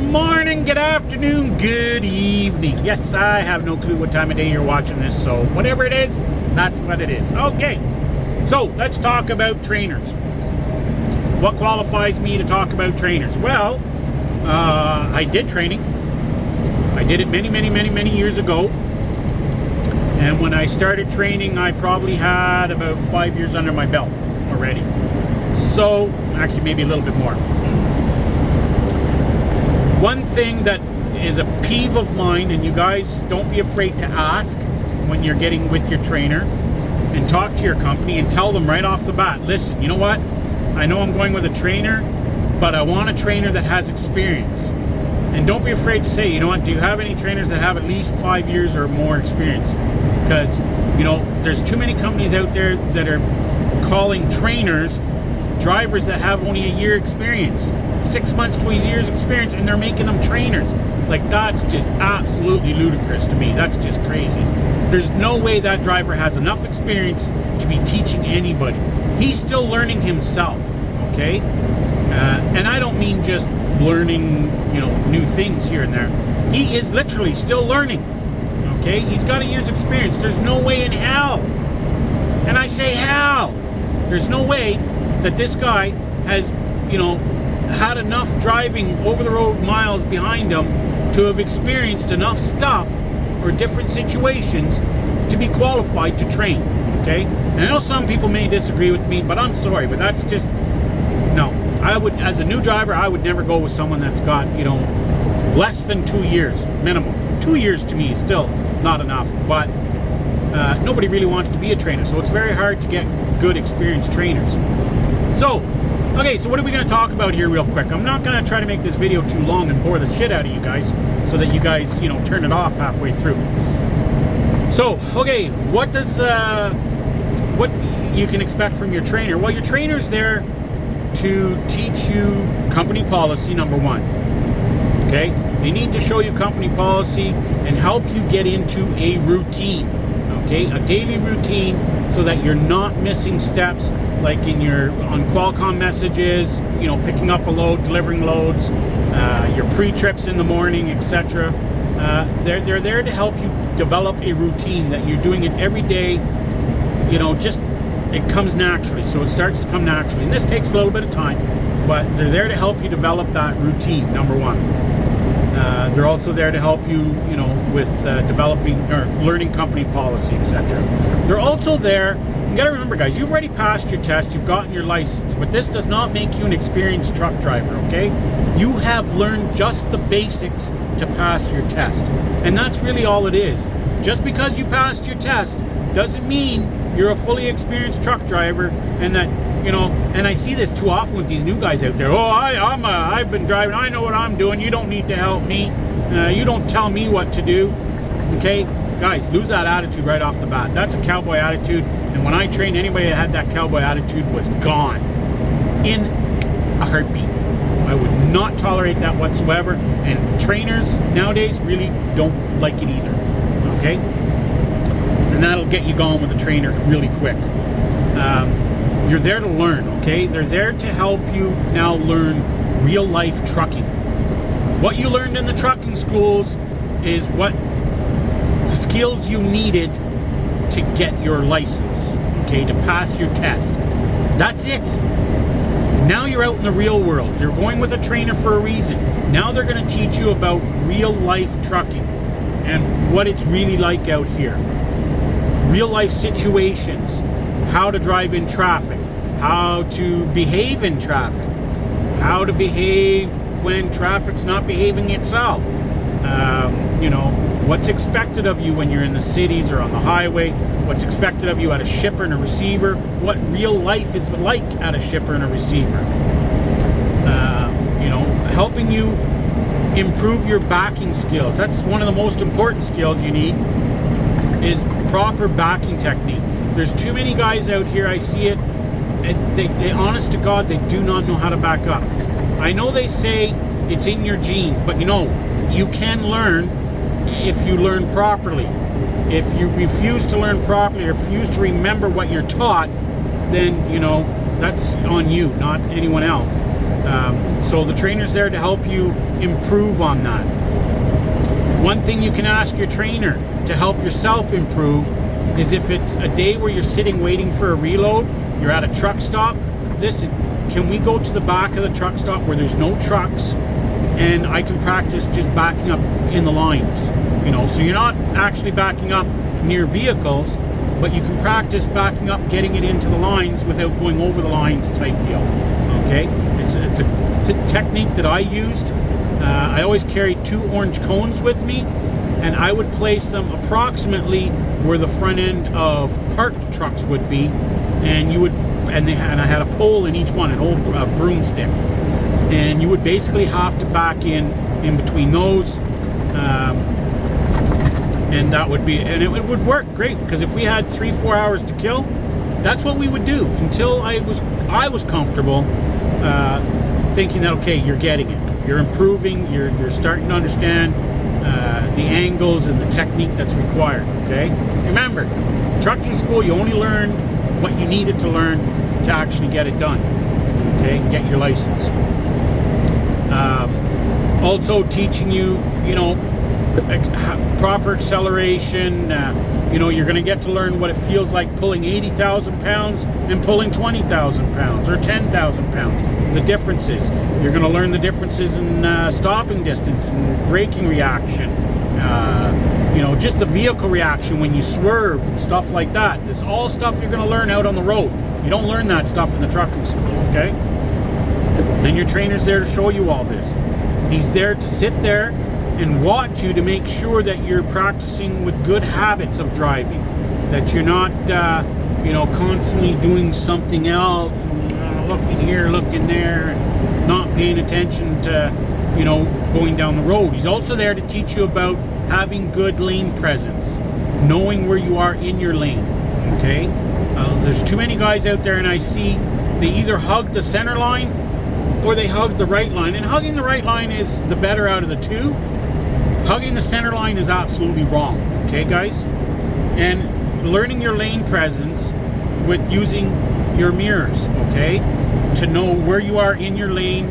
morning, good afternoon, good evening. Yes, I have no clue what time of day you're watching this, so whatever it is, that's what it is. Okay, so let's talk about trainers. What qualifies me to talk about trainers? Well, I did training. I did it many years ago. And when I started training, I probably had about 5 years under my belt already. So, actually maybe a little bit more. One thing that is a peeve of mine, and you guys don't be afraid to ask when you're getting with your trainer, and talk to your company and tell them right off the bat, listen, you know what? I know I'm going with a trainer, but I want a trainer that has experience. And don't be afraid to say, you know what, do you have any trainers that have at least 5 years or more experience? Because, you know, there's too many companies out there that are calling trainers drivers that have only a year experience, 6 months to a year's experience, and they're making them trainers. Like, that's just absolutely ludicrous to me. That's just crazy. There's no way that driver has enough experience to be teaching anybody. He's still learning himself, okay? And I don't mean just learning, you know, new things here and there. He is literally still learning, okay? He's got a year's experience. There's no way in hell, and I say hell, there's no way that this guy has, you know, had enough driving over the road miles behind him to have experienced enough stuff or different situations to be qualified to train, okay? And I know some people may disagree with me, but I'm sorry, but that's just, no. I would, as a new driver, I would never go with someone that's got, you know, less than 2 years minimum. 2 years to me is still not enough, but nobody really wants to be a trainer, so it's very hard to get good experienced trainers. So, okay, so what are we going to talk about here real quick? I'm not going to try to make this video too long and bore the shit out of you guys so that you guys, you know, turn it off halfway through. So, okay, what you can expect from your trainer? Well, your trainer's there to teach you company policy, number one. Okay? They need to show you company policy and help you get into a routine. Okay? A daily routine so that you're not missing steps like on Qualcomm messages, you know, picking up a load, delivering loads, your pre-trips in the morning, etc. They're there to help you develop a routine that you're doing it every day, you know, just it comes naturally, so it starts to come naturally. And this takes a little bit of time, but they're there to help you develop that routine, number one. They're also there to help you, you know, with developing or learning company policy, etc. They're also there, you gotta remember guys, you've already passed your test, you've gotten your license, but this does not make you an experienced truck driver, okay? You have learned just the basics to pass your test. And that's really all it is. Just because you passed your test doesn't mean you're a fully experienced truck driver, and that, you know, and I see this too often with these new guys out there. Oh, I've been driving, I know what I'm doing, you don't need to help me, you don't tell me what to do, okay? Guys, lose that attitude right off the bat. That's a cowboy attitude, and when I trained, anybody that had that cowboy attitude was gone in a heartbeat. I would not tolerate that whatsoever, and trainers nowadays really don't like it either, okay? And that'll get you going with a trainer really quick. You're there to learn, okay? They're there to help you now learn real life trucking. What you learned in the trucking schools is what skills you needed to get your license, okay, to pass your test. That's it. Now you're out in the real world. You're going with a trainer for a reason. Now they're going to teach you about real life trucking and what it's really like out here. Real life situations, how to drive in traffic, how to behave in traffic, how to behave when traffic's not behaving itself. You know, what's expected of you when you're in the cities or on the highway, what's expected of you at a shipper and a receiver, what real life is like at a shipper and a receiver. You know, helping you improve your backing skills. That's one of the most important skills you need, is proper backing technique. There's too many guys out here, I see it, they honest to God, they do not know how to back up. I know they say it's in your genes, but you know, you can learn if you learn properly. If you refuse to learn properly or refuse to remember what you're taught, then, you know, that's on you, not anyone else. So the trainer's there to help you improve on that. One thing you can ask your trainer to help yourself improve is if it's a day where you're sitting waiting for a reload, you're at a truck stop, listen, can we go to the back of the truck stop where there's no trucks and I can practice just backing up in the lines, so you're not actually backing up near vehicles, but you can practice backing up, getting it into the lines without going over the lines type deal. Okay, it's a technique that I used. I always carried 2 orange cones with me, and I would place them approximately where the front end of parked trucks would be, and I had a pole in each one, an old broomstick, and you would basically have to back in between those, and that would be, and it would work great, because if we had 3-4 hours to kill, that's what we would do until I was comfortable thinking that, okay, you're getting it, you're improving, you're starting to understand the angles and the technique that's required. Okay, remember, trucking school, you only learn what you needed to learn to actually get it done. Okay, get your license. Also teaching you, proper acceleration. You're going to get to learn what it feels like pulling 80,000 pounds and pulling 20,000 pounds or 10,000 pounds. The differences. You're going to learn the differences in stopping distance and braking reaction. Just the vehicle reaction when you swerve and stuff like that. This all stuff you're going to learn out on the road. You don't learn that stuff in the trucking school, okay? And your trainer's there to show you all this. He's there to sit there and watch you to make sure that you're practicing with good habits of driving, that you're not constantly doing something else, looking here, looking there, and not paying attention to going down the road. He's also there to teach you about having good lane presence, knowing where you are in your lane. Okay, there's too many guys out there, and I see they either hug the center line or they hug the right line, and hugging the right line is the better out of the two. Hugging the center line is absolutely wrong, okay, guys? And learning your lane presence with using your mirrors, okay? To know where you are in your lane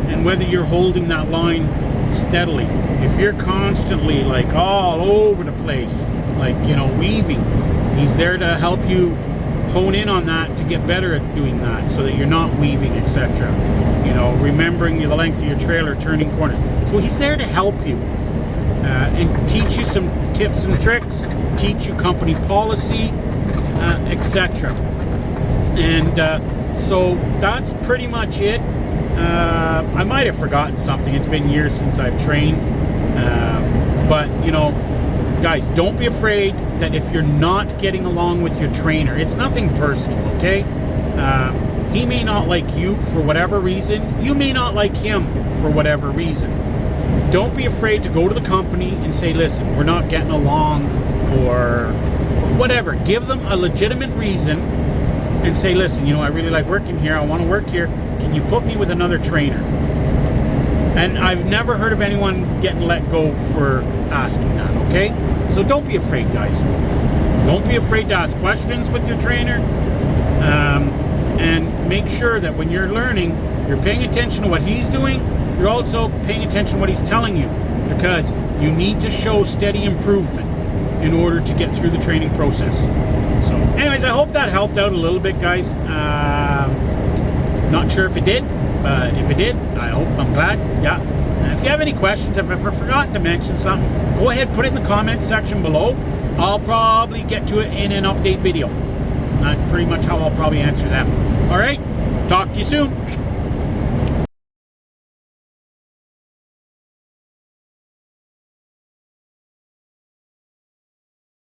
and whether you're holding that line steadily. If you're constantly like all over the place, like, weaving, he's there to help you hone in on that to get better at doing that so that you're not weaving, etc. Remembering the length of your trailer, turning corners. So he's there to help you. And teach you some tips and tricks, teach you company policy, etc. And so that's pretty much it. I might have forgotten something. It's been years since I've trained. But, guys, don't be afraid that if you're not getting along with your trainer, it's nothing personal, okay? He may not like you for whatever reason. You may not like him for whatever reason. Don't be afraid to go to the company and say, listen, we're not getting along, or whatever. Give them a legitimate reason and say, listen, I really like working here. I want to work here. Can you put me with another trainer? And I've never heard of anyone getting let go for asking that, okay? So don't be afraid, guys. Don't be afraid to ask questions with your trainer. And make sure that when you're learning, you're paying attention to what he's doing. You're also paying attention to what he's telling you, because you need to show steady improvement in order to get through the training process. So anyways, I hope that helped out a little bit, guys. Not sure if it did, but if it did, I'm glad. Yeah. If you have any questions, if I forgot to mention something, go ahead, put it in the comments section below. I'll probably get to it in an update video. That's pretty much how I'll probably answer them. All right, talk to you soon.